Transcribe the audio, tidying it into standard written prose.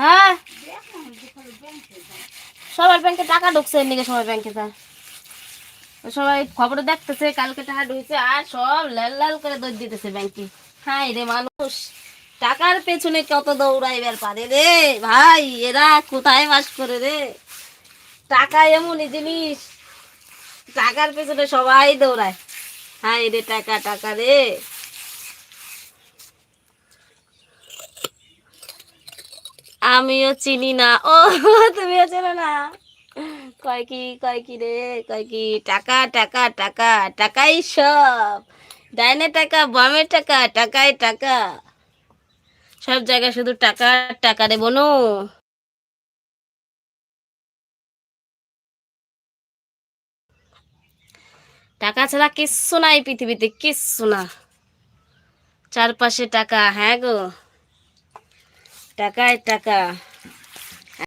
হ্যাঁ, সবার ব্যাংকে টাকা ঢুকছে, এদিকে সবার ব্যাংকে যায়, সবাই খবরে দেখতেছে কালকে টাকা ঢুকছে, আর সব লাল লাল করে দৌড় দিতেছে ব্যাংকে। হ্যাঁ রে, মানুষ টাকার পেছনে কত দৌড়াইবার পারে রে ভাই, এরা কোথায় বাস করে রে? টাকা এমনই জিনিস, টাকার পেছনে সবাই দৌড়ায়। হ্যাঁ রে, টাকা টাকা রে। আমিও চিনি না। ও, তুমিও চেনো না? কয় কি রে, কয় কি টাকা টাকা টাকা, টাকাই সব, ডাইনে টাকা বামে টাকা, টাকাই টাকা, সব জায়গায় শুধু টাকা টাকা রে বনু। টাকা ছাড়া কিচ্ছু নাই পৃথিবীতে, কিচ্ছু না, চারপাশে টাকা। হ্যাঁ গো, টাকায় টাকা।